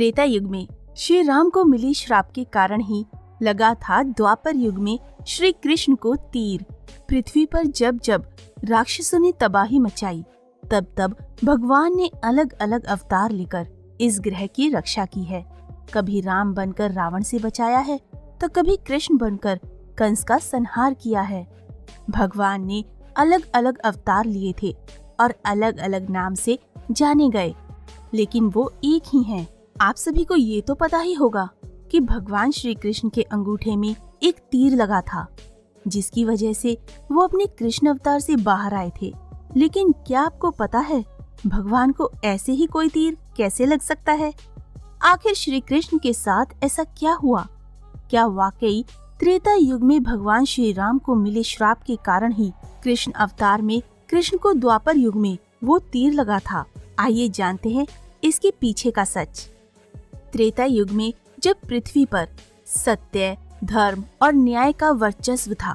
त्रेता युग में श्री राम को मिली श्राप के कारण ही लगा था द्वापर युग में श्री कृष्ण को तीर। पृथ्वी पर जब जब राक्षसों ने तबाही मचाई, तब तब भगवान ने अलग अलग अवतार लेकर इस ग्रह की रक्षा की है। कभी राम बनकर रावण से बचाया है, तो कभी कृष्ण बनकर कंस का संहार किया है। भगवान ने अलग अलग अवतार लिए थे और अलग अलग नाम से जाने गए, लेकिन वो एक ही हैं। आप सभी को ये तो पता ही होगा कि भगवान श्री कृष्ण के अंगूठे में एक तीर लगा था, जिसकी वजह से वो अपने कृष्ण अवतार से बाहर आए थे। लेकिन क्या आपको पता है भगवान को ऐसे ही कोई तीर कैसे लग सकता है? आखिर श्री कृष्ण के साथ ऐसा क्या हुआ? क्या वाकई त्रेता युग में भगवान श्री राम को मिले श्राप के कारण ही कृष्ण अवतार में कृष्ण को द्वापर युग में वो तीर लगा था? आइए जानते हैं इसके पीछे का सच। त्रेता युग में जब पृथ्वी पर सत्य, धर्म और न्याय का वर्चस्व था,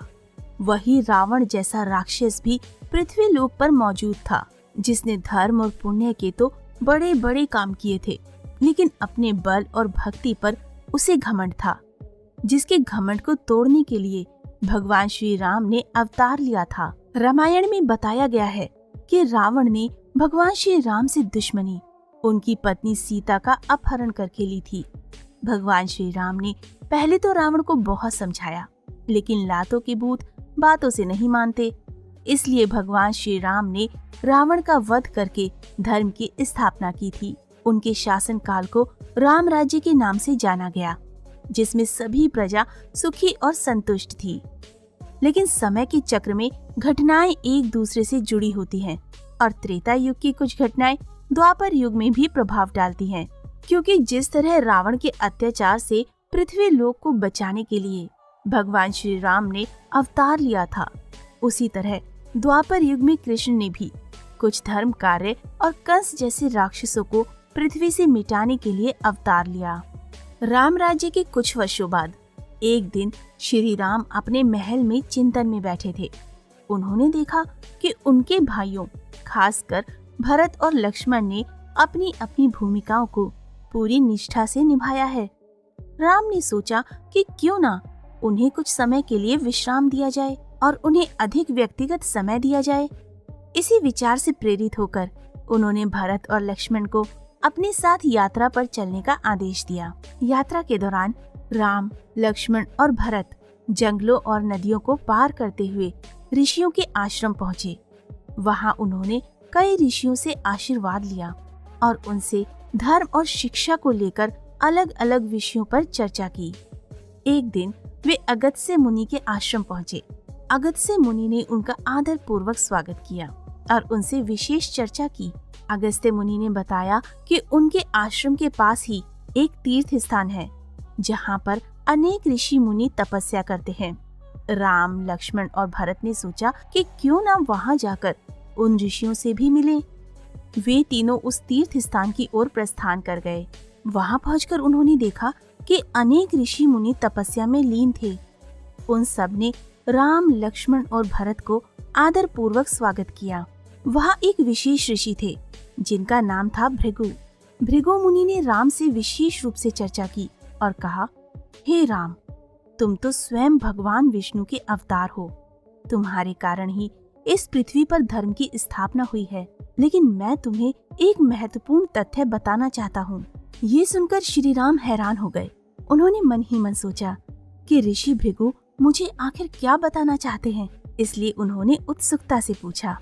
वही रावण जैसा राक्षस भी पृथ्वी लोक पर मौजूद था, जिसने धर्म और पुण्य के तो बड़े बड़े काम किए थे, लेकिन अपने बल और भक्ति पर उसे घमंड था, जिसके घमंड को तोड़ने के लिए भगवान श्री राम ने अवतार लिया था। रामायण में बताया गया है कि रावण ने भगवान श्री राम से दुश्मनी उनकी पत्नी सीता का अपहरण करके ली थी। भगवान श्री राम ने पहले तो रावण को बहुत समझाया, लेकिन लातों के भूत बातों से नहीं मानते। इसलिए भगवान श्री राम ने रावण का वध करके धर्म की स्थापना की थी। उनके शासन काल को राम राज्य के नाम से जाना गया, जिसमें सभी प्रजा सुखी और संतुष्ट थी। लेकिन समय के चक्र में घटनाएं एक दूसरे से जुड़ी होती हैं और त्रेता युग की कुछ घटनाएं द्वापर युग में भी प्रभाव डालती हैं, क्योंकि जिस तरह रावण के अत्याचार से पृथ्वी लोक को बचाने के लिए भगवान श्री राम ने अवतार लिया था, उसी तरह द्वापर युग में कृष्ण ने भी कुछ धर्म कार्य और कंस जैसे राक्षसों को पृथ्वी से मिटाने के लिए अवतार लिया। राम राज्य के कुछ वर्षों बाद एक दिन श्री राम अपने महल में चिंतन में बैठे थे। उन्होंने देखा कि उनके भाइयों, खासकर भरत और लक्ष्मण ने अपनी अपनी भूमिकाओं को पूरी निष्ठा से निभाया है। राम ने सोचा कि क्यों ना उन्हें कुछ समय के लिए विश्राम दिया जाए और उन्हें अधिक व्यक्तिगत समय दिया जाए। इसी विचार से प्रेरित होकर उन्होंने भरत और लक्ष्मण को अपने साथ यात्रा पर चलने का आदेश दिया। यात्रा के दौरान राम, लक्ष्मण और भरत जंगलों और नदियों को पार करते हुए ऋषियों के आश्रम पहुँचे। वहाँ उन्होंने कई ऋषियों से आशीर्वाद लिया और उनसे धर्म और शिक्षा को लेकर अलग अलग विषयों पर चर्चा की। एक दिन वे अगस्त्य मुनि के आश्रम पहुँचे। अगस्त्य मुनि ने उनका आदर पूर्वक स्वागत किया और उनसे विशेष चर्चा की। अगस्त्य मुनि ने बताया कि उनके आश्रम के पास ही एक तीर्थ स्थान है, जहाँ पर अनेक ऋषि मुनि तपस्या करते हैं। राम, लक्ष्मण और भरत ने सोचा कि क्यों ना वहाँ जाकर उन ऋषियों से भी मिलें। वे तीनों उस तीर्थ स्थान की ओर प्रस्थान कर गए। वहाँ पहुंचकर उन्होंने देखा कि अनेक ऋषि मुनि तपस्या में लीन थे। उन सब ने राम, लक्ष्मण और भरत को आदर पूर्वक स्वागत किया। वहाँ एक विशेष ऋषि थे जिनका नाम था भृगु। भृगु मुनि ने राम से विशेष रूप से चर्चा की और कहा, हे राम, तुम तो स्वयं भगवान विष्णु के अवतार हो। तुम्हारे कारण ही इस पृथ्वी पर धर्म की स्थापना हुई है। लेकिन मैं तुम्हें एक महत्वपूर्ण तथ्य बताना चाहता हूँ। ये सुनकर श्री राम हैरान हो गए। उन्होंने मन ही मन सोचा कि ऋषि भृगु मुझे आखिर क्या बताना चाहते हैं, इसलिए उन्होंने उत्सुकता से पूछा,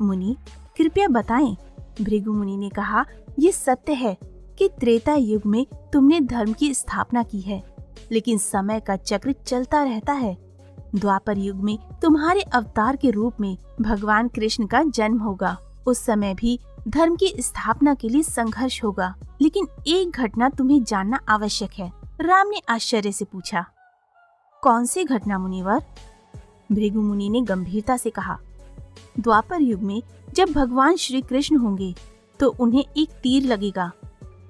मुनि कृपया बताएं। भृगु मुनि ने कहा, ये सत्य है कि त्रेता युग में तुमने धर्म की स्थापना की है, लेकिन समय का चक्र चलता रहता है। द्वापर युग में तुम्हारे अवतार के रूप में भगवान कृष्ण का जन्म होगा। उस समय भी धर्म की स्थापना के लिए संघर्ष होगा, लेकिन एक घटना तुम्हें जानना आवश्यक है। राम ने आश्चर्य से पूछा, कौन सी घटना मुनिवर? भृगु मुनि ने गंभीरता से कहा, द्वापर युग में जब भगवान श्री कृष्ण होंगे तो उन्हें एक तीर लगेगा।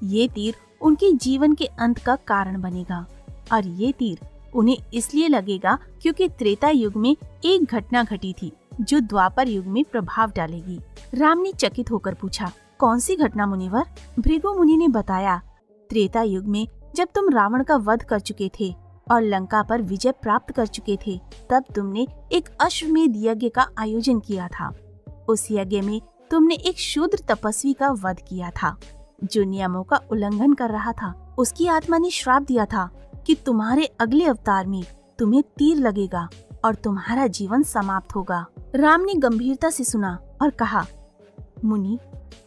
ये तीर उनके जीवन के अंत का कारण बनेगा और ये तीर उन्हें इसलिए लगेगा क्योंकि त्रेता युग में एक घटना घटी थी जो द्वापर युग में प्रभाव डालेगी। राम ने चकित होकर पूछा, कौन सी घटना मुनिवर? भृगु मुनि ने बताया त्रेता युग में जब तुम रावण का वध कर चुके थे और लंका पर विजय प्राप्त कर चुके थे, तब तुमने एक अश्वमेध यज्ञ का आयोजन किया था। उस यज्ञ में तुमने एक शूद्र तपस्वी का वध किया था जो नियमों का उल्लंघन कर रहा था। उसकी आत्मा ने श्राप दिया था कि तुम्हारे अगले अवतार में तुम्हें तीर लगेगा और तुम्हारा जीवन समाप्त होगा। राम ने गंभीरता से सुना और कहा, मुनि,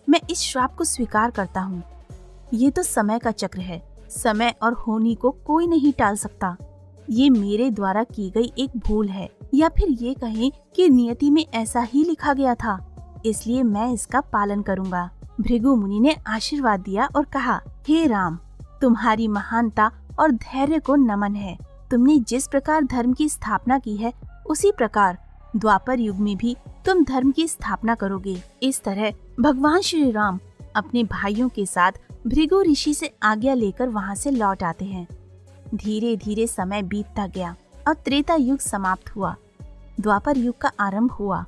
मैं इस श्राप को स्वीकार करता हूँ। ये तो समय का चक्र है। समय और होनी को कोई नहीं टाल सकता। ये मेरे द्वारा की गई एक भूल है, या फिर ये कहें कि नियति में ऐसा ही लिखा गया था, इसलिए मैं इसका पालन करूँगा। भृगु मुनि ने आशीर्वाद दिया और कहा, हे राम, तुम्हारी महानता और धैर्य को नमन है। तुमने जिस प्रकार धर्म की स्थापना की है, उसी प्रकार द्वापर युग में भी तुम धर्म की स्थापना करोगे। इस तरह भगवान श्री राम अपने भाइयों के साथ भृगु ऋषि से आज्ञा लेकर वहाँ से लौट आते हैं। धीरे धीरे समय बीतता गया और त्रेता युग समाप्त हुआ। द्वापर युग का आरंभ हुआ।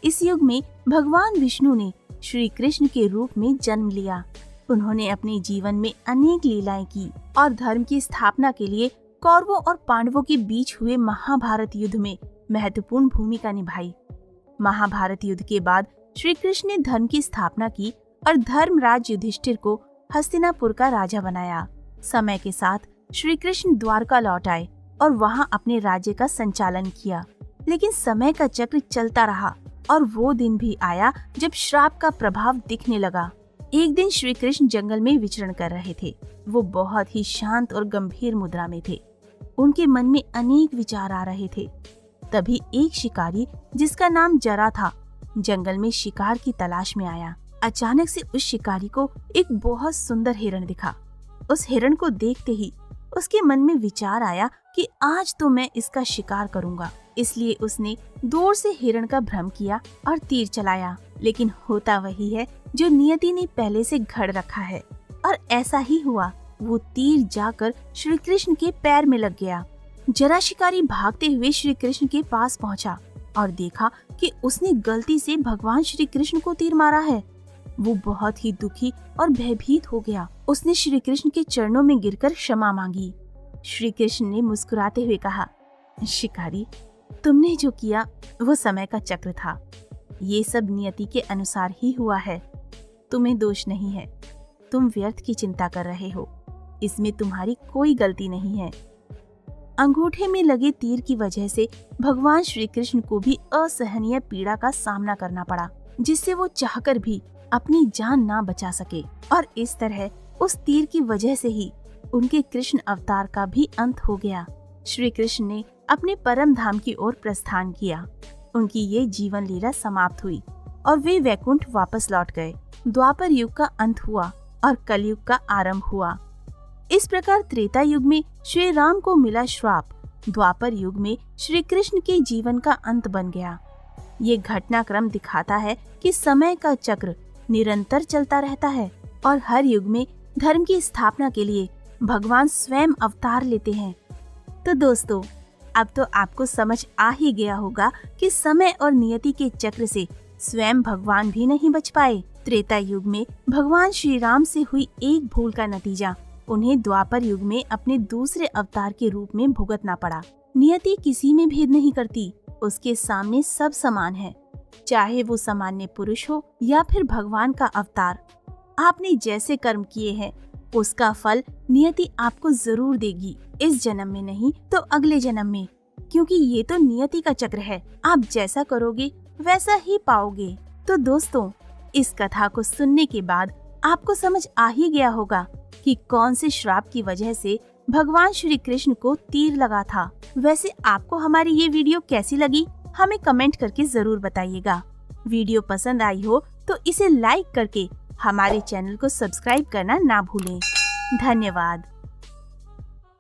इस युग में भगवान विष्णु ने श्री कृष्ण के रूप में जन्म लिया। उन्होंने अपने जीवन में अनेक लीलाएं की और धर्म की स्थापना के लिए कौरवों और पांडवों के बीच हुए महाभारत युद्ध में महत्वपूर्ण भूमिका निभाई। महाभारत युद्ध के बाद श्री कृष्ण ने धर्म की स्थापना की और धर्मराज युधिष्ठिर को हस्तिनापुर का राजा बनाया। समय के साथ श्री कृष्ण द्वारका लौट आए और वहां अपने राज्य का संचालन किया। लेकिन समय का चक्र चलता रहा और वो दिन भी आया जब श्राप का प्रभाव दिखने लगा। एक दिन श्री कृष्ण जंगल में विचरण कर रहे थे। वो बहुत ही शांत और गंभीर मुद्रा में थे। उनके मन में अनेक विचार आ रहे थे। तभी एक शिकारी जिसका नाम जरा था, जंगल में शिकार की तलाश में आया। अचानक से उस शिकारी को एक बहुत सुंदर हिरण दिखा। उस हिरण को देखते ही उसके मन में विचार आया कि आज तो मैं इसका शिकार करूंगा। इसलिए उसने दूर से हिरण का भ्रम किया और तीर चलाया। लेकिन होता वही है जो नियति ने पहले से घड़ रखा है, और ऐसा ही हुआ। वो तीर जाकर श्री कृष्ण के पैर में लग गया। जरा शिकारी भागते हुए श्री कृष्ण के पास पहुंचा और देखा कि उसने गलती से भगवान श्री कृष्ण को तीर मारा है। वो बहुत ही दुखी और भयभीत हो गया। उसने श्री कृष्ण के चरणों में गिरकर क्षमा मांगी। श्री कृष्ण ने मुस्कुराते हुए कहा, शिकारी, तुमने जो किया वो समय का चक्र था। ये सब नियति के अनुसार ही हुआ है। तुम्हें दोष नहीं है। तुम व्यर्थ की चिंता कर रहे हो। इसमें तुम्हारी कोई गलती नहीं है। अंगूठे में लगे तीर की वजह से भगवान श्री कृष्ण को भी असहनीय पीड़ा का सामना करना पड़ा, जिससे वो चाहकर भी अपनी जान ना बचा सके। और इस तरह उस तीर की वजह से ही उनके कृष्ण अवतार का भी अंत हो गया। श्री कृष्ण ने अपने परम धाम की ओर प्रस्थान किया। उनकी ये जीवन लीला समाप्त हुई और वे वैकुंठ वापस लौट गए। द्वापर युग का अंत हुआ और कलयुग का आरंभ हुआ। इस प्रकार त्रेता युग में श्री राम को मिला श्राप द्वापर युग में श्री कृष्ण के जीवन का अंत बन गया। ये घटनाक्रम दिखाता है कि समय का चक्र निरंतर चलता रहता है और हर युग में धर्म की स्थापना के लिए भगवान स्वयं अवतार लेते हैं। तो दोस्तों, अब तो आपको समझ आ ही गया होगा कि समय और नियति के चक्र से स्वयं भगवान भी नहीं बच पाए। त्रेता युग में भगवान श्री राम से हुई एक भूल का नतीजा उन्हें द्वापर युग में अपने दूसरे अवतार के रूप में भुगतना पड़ा। नियति किसी में भेद नहीं करती, उसके सामने सब समान है, चाहे वो सामान्य पुरुष हो या फिर भगवान का अवतार। आपने जैसे कर्म किए हैं उसका फल नियति आपको जरूर देगी, इस जन्म में नहीं तो अगले जन्म में, क्योंकि ये तो नियति का चक्र है। आप जैसा करोगे वैसा ही पाओगे। तो दोस्तों, इस कथा को सुनने के बाद आपको समझ आ ही गया होगा कि कौन से श्राप की वजह से भगवान श्री कृष्ण को तीर लगा था। वैसे आपको हमारी ये वीडियो कैसी लगी, हमें कमेंट करके जरूर बताइएगा। वीडियो पसंद आई हो तो इसे लाइक करके हमारे चैनल को सब्सक्राइब करना ना भूलें। धन्यवाद।